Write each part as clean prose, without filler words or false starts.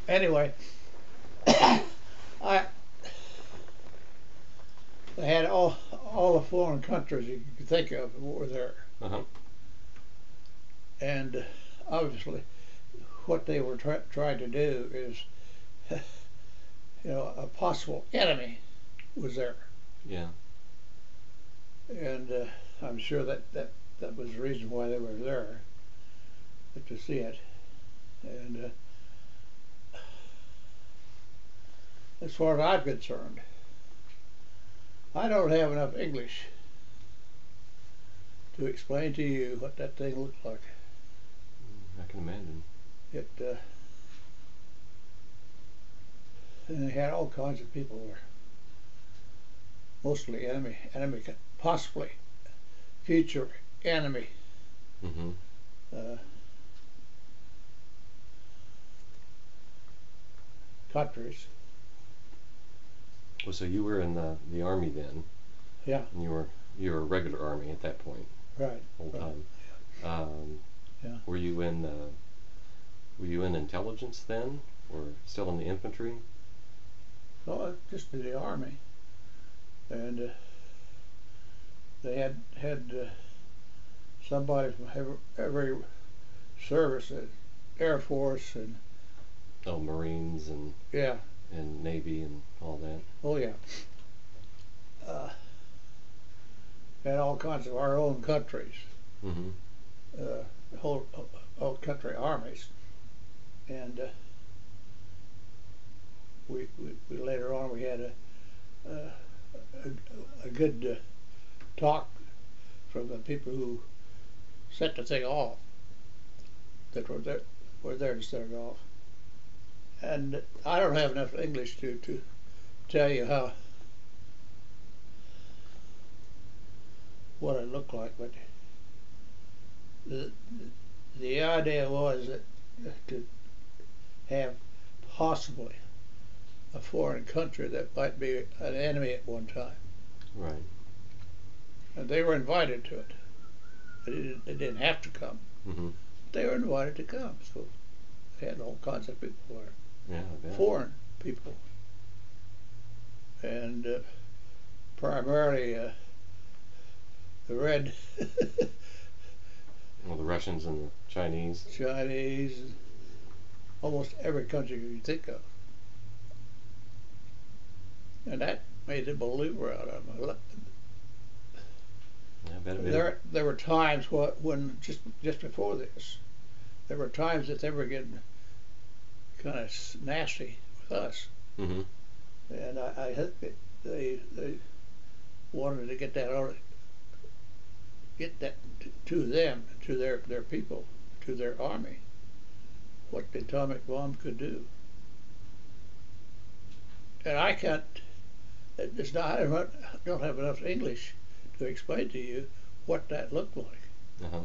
Anyway, I they had all the foreign countries you could think of were there, Uh-huh. and obviously, what they were trying to do is, a possible enemy was there, Yeah. and I'm sure that was the reason why they were there, to see it, and as far as I'm concerned, I don't have enough English to explain to you what that thing looked like. I can imagine. It and they had all kinds of people there, mostly enemy, possibly future enemy Mm-hmm. uh, countries. Well, so you were in the army then, Yeah, and you were a regular army at that point, right. whole Right. time. Um, Yeah. were you in intelligence then, or still in the infantry? Well, just in the army, and they had somebody from every service, Air Force, and Oh, Marines yeah, and Navy and all that. oh yeah, had all kinds of our own countries, Mm-hmm. whole country armies, and we later on we had a good talk from the people who set the thing off, that were there to set it off. And I don't have enough English to tell you what it looked like, but the the idea was that to have possibly a foreign country that might be an enemy at one time, Right. and they were invited to it. They didn't have to come. Mm-hmm. They were invited to come, so they had all kinds of people there, Yeah, I bet. foreign people, and primarily the red Well, the Russians and the Chinese. Chinese, almost every country you can think of, and that made a believer out of them. Yeah, I bet it did. There were times when just before this, there were times that they were getting kind of nasty with us, Mm-hmm. and I think that they wanted to get that out, get that to them, to their people, to their army, what the atomic bomb could do. And I can't. It's not. I don't have enough English to explain to you what that looked like. Uh-huh.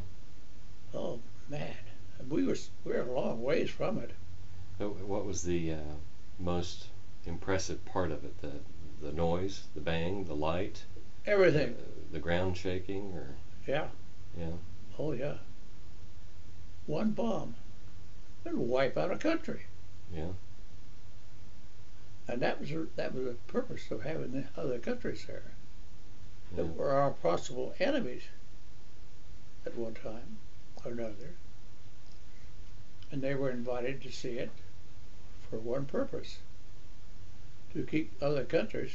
Oh man, we were a long ways from it. So what was the most impressive part of it? The noise, the bang, the light, Everything. the ground shaking, or Yeah. yeah. Oh yeah. One bomb would wipe out a country, Yeah. and that was the purpose of having the other countries there Yeah. that were our possible enemies at one time or another, and they were invited to see it for one purpose: to keep other countries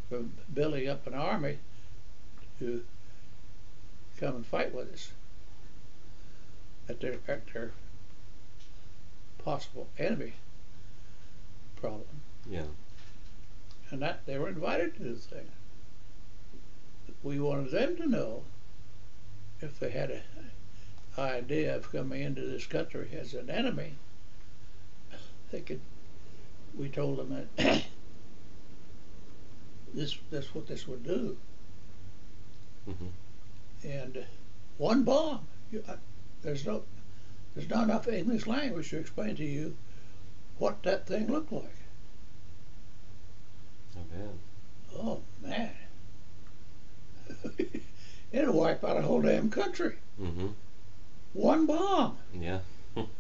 from building up an army to come and fight with us at their possible enemy problem. Yeah. And that they were invited to the thing. We wanted them to know, if they had an idea of coming into this country as an enemy, they could. We told them that that's what this would do. Mm-hmm. And one bomb. There's not enough English language to explain to you what that thing looked like. Oh, man. Oh man, it'll wipe out a whole damn country. Mm-hmm. One bomb. Yeah.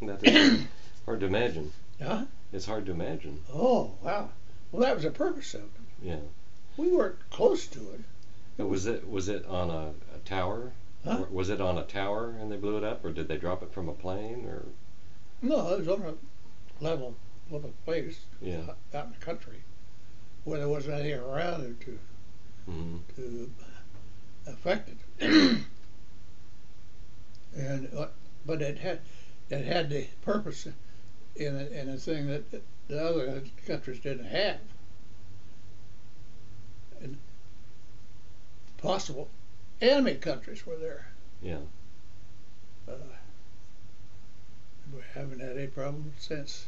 That is hard to imagine. Huh? It's hard to imagine. Oh, wow. Well, that was the purpose of it. Yeah. We weren't close to it. But was it on a tower? Huh? Or was it on a tower and they blew it up, or did they drop it from a plane? Or No, it was on a level place yeah. out in the country where there wasn't anything around it Mm-hmm. to affect it. And but it had the purpose in a thing that the other countries didn't have. And possible enemy countries were there. Yeah. We haven't had any problem since.